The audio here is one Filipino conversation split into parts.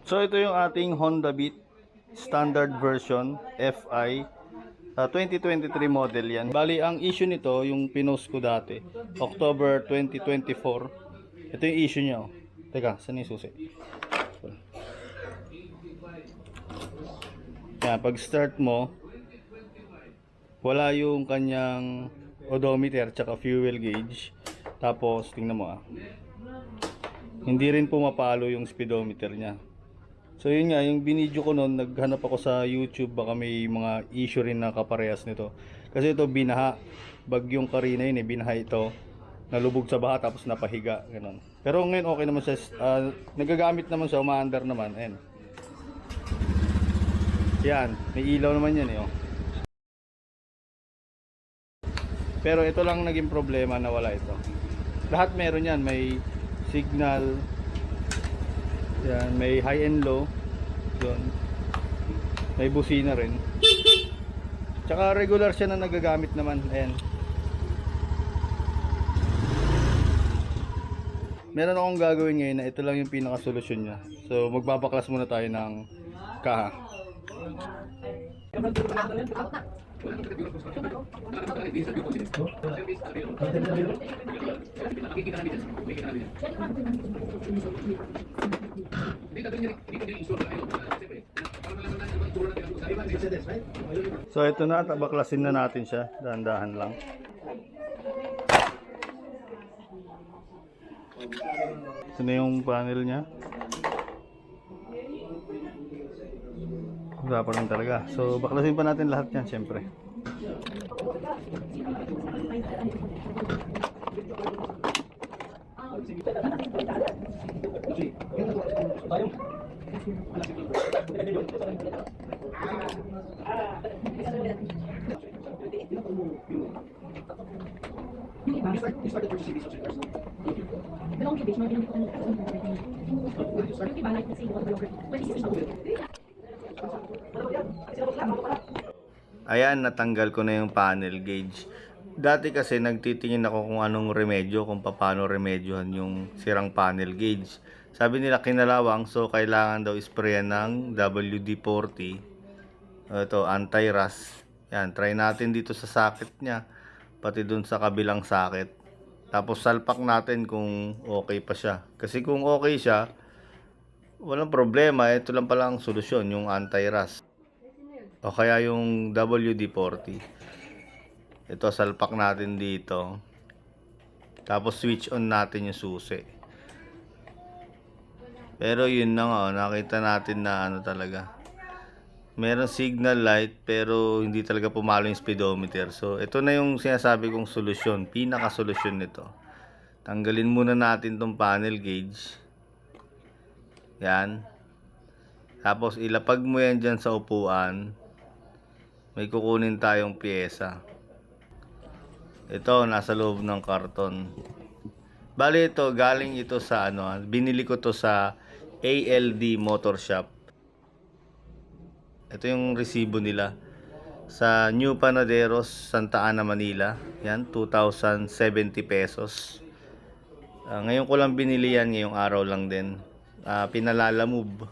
So ito yung ating Honda Beat standard version FI 2023 model yan. Bali ang issue nito yung pinost ko dati October 2024. Ito yung issue niya. Teka, saan yung susi? Yan, pag start mo wala yung kanyang odometer tsaka fuel gauge. Tapos tingnan mo hindi rin pumapalo yung speedometer niya. So yun nga, yung binidyo ko noon, naghanap ako sa YouTube, baka may mga issue rin na kaparehas nito. Kasi ito binaha, bagyong Karina yun binaha ito, nalubog sa baha tapos napahiga, ganun. Pero ngayon okay naman siya, nagagamit naman siya, umaandar naman, ayan. Yan, may ilaw naman yan oh. Pero ito lang naging problema na wala ito. Lahat meron yan, may signal, yan, may high and low, yun. May busina rin. Tsaka regular siya na nagagamit naman, ayan. Meron akong gagawin ngayon na ito lang yung pinaka-solusyon niya. So magbabaklas muna tayo ng kaha. So ito na, baklasin na natin siya, dahan-dahan lang. Ito na yung panel niya. Wala pa rin talaga. So baklasin pa natin lahat yan syempre. Ayan, natanggal ko na yung panel gauge. Dati kasi nagtitingin ako kung anong remedyo, kung paano remedyohan yung sirang panel gauge. Sabi nila kinalawang, so kailangan daw isprayan ng WD-40. Ito, anti-rust. Yan, try natin dito sa socket niya, pati dun sa kabilang socket. Tapos salpak natin kung okay pa siya. Kasi kung okay siya, walang problema. Ito lang pala ang solusyon, yung anti-rust. O kaya yung WD-40. Ito, salpak natin dito. Tapos switch on natin yung susi. Pero yun na nga, nakita natin na ano talaga. Meron signal light pero hindi talaga pumalo yung speedometer. So ito na yung sinasabi kong solusyon, pinaka-solusyon nito. Tanggalin muna natin tong panel gauge. Yan. Tapos ilapag mo yan dyan sa upuan. May kukunin tayong pyesa. Ito nasa loob ng karton. Bali ito galing ito sa binili ko to sa ALD Motor Shop. Ito yung resibo nila sa New Panaderos, Santa Ana, Manila. Yan, 2,070 pesos. Ngayon ko lang binili yan, ngayong araw lang din. Pinalala move.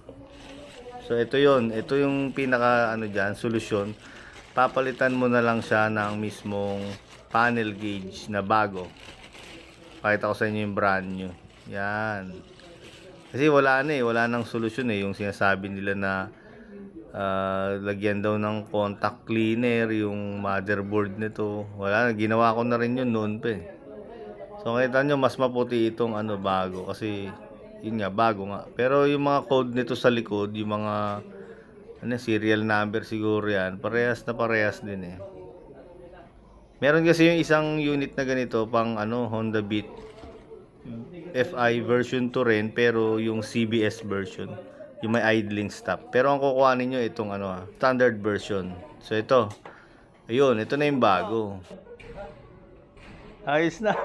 So ito yon, ito yung pinaka dyan, solusyon. Papalitan mo na lang siya ng mismong panel gauge na bago. Pakita ko sa inyo yung brand new. Yan. Kasi wala nang solusyon yung sinasabi nila na lagyan daw ng contact cleaner yung motherboard nito. Wala, ginawa ko na rin yun noon pa So kita nyo mas maputi itong bago kasi yun nga, bago nga. Pero yung mga code nito sa likod, yung mga serial number siguro yan, parehas na parehas din Meron kasi yung isang unit na ganito pang Honda Beat FI version 2 rin, pero yung CBS version, yung may idling stop. Pero ang kukuhanin nyo itong standard version. So ito, ayun, ito na yung bago. Ayos na.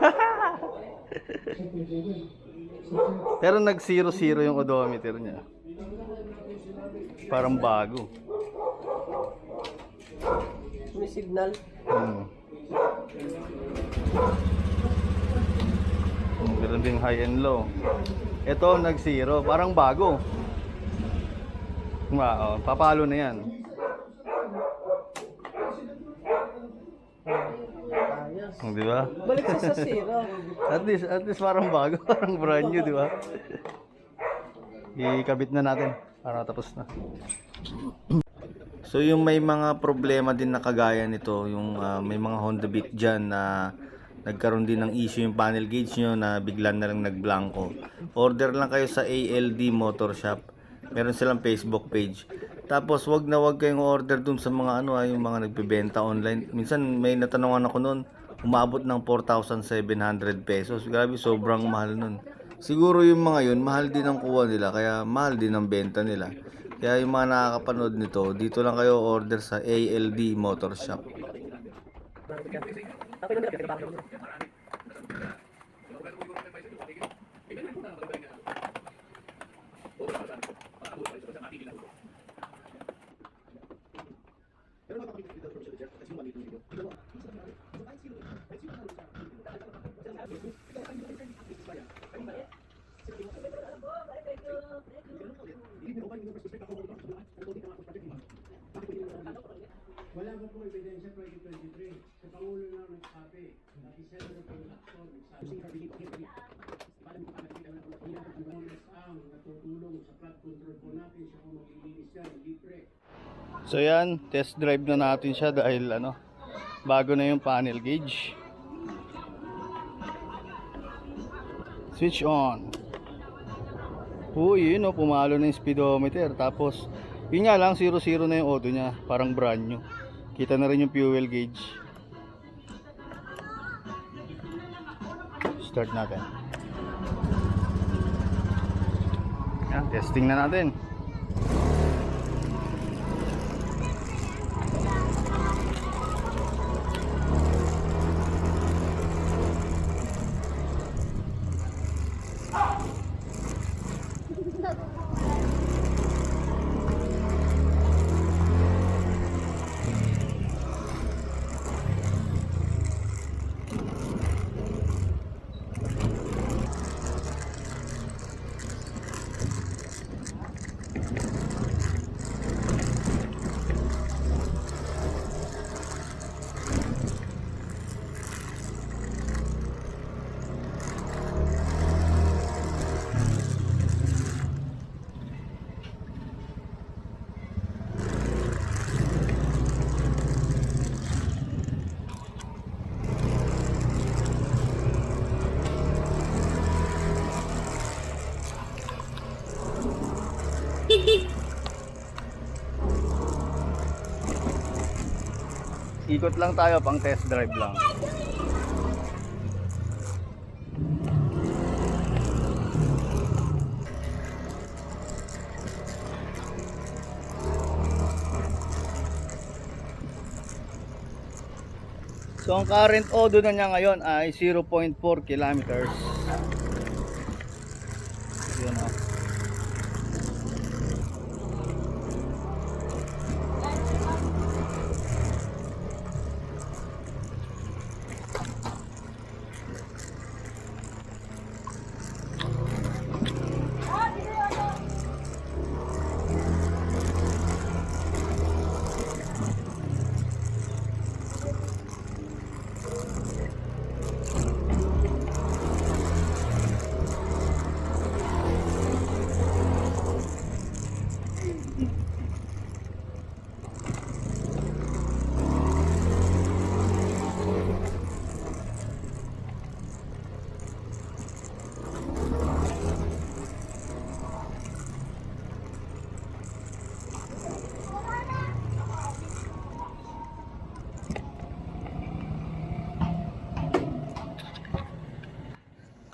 Pero nag 0-0 yung odometer niya. Parang bago. May signal. Meron ding high and low. Ito nag 0, parang bago. Wow, papalo na yan. Ayos. Di ba? Balik sa zero. At least parang bago, parang brand new, di ba? Ikabit na natin para tapos na. So yung may mga problema din na kagaya nito, yung may mga Honda Beat dyan na nagkaroon din ng issue yung panel gauge nyo na bigla na lang nagblanko. Order lang kayo sa ALD Motor Shop. Meron silang Facebook page. Tapos wag kayong order dun sa mga yung mga nagbebenta online. Minsan may natanungan ako noon, umabot ng 4,700 pesos. Grabe, sobrang mahal nun. Siguro yung mga yun, mahal din ang kuha nila, kaya mahal din ang benta nila. Kaya yung mga nakakapanood nito, dito lang kayo order sa ALD Motor Shop. Wala pa po ebidensya 2023. Sa Pangulo na nagsabi, dati siya na production, nagsabi ang natutulong sa flood control po natin, siya po maglilinis yan, libre. So yan, test drive na natin siya dahil bago na yung panel gauge. Switch on. Uy, yun pumalo na yung speedometer. Tapos, yun nga lang, 0-0 na yung auto niya. Parang brand new. Kita na rin yung fuel gauge. Start natin. Yan, testing na natin. Ikot lang tayo, pang test drive lang. So ang current odo na niya ngayon ay 0.4 kilometers. Yun o.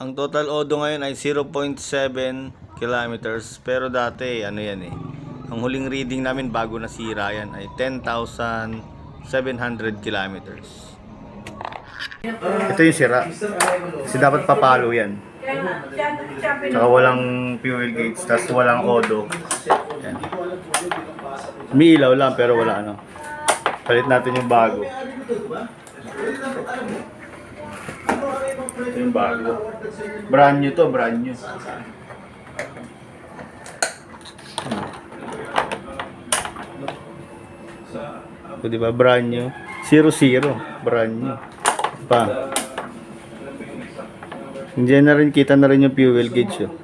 Ang total odo ngayon ay 0.7 kilometers. Pero dati, ano yan eh. Ang huling reading namin bago nasira yan ay 10,700 kilometers. Ito yung sira. Kasi dapat papalo yan. Saka walang fuel gauge, tapos walang odo. Yan. May ilaw lang pero wala ano. Palit natin yung bago. Ito yung bago. Brand new to, brand new. O, di ba? Brand new. 00. Brand new. Pa. Hindi na rin, kita na rin yung fuel gauge. Oh.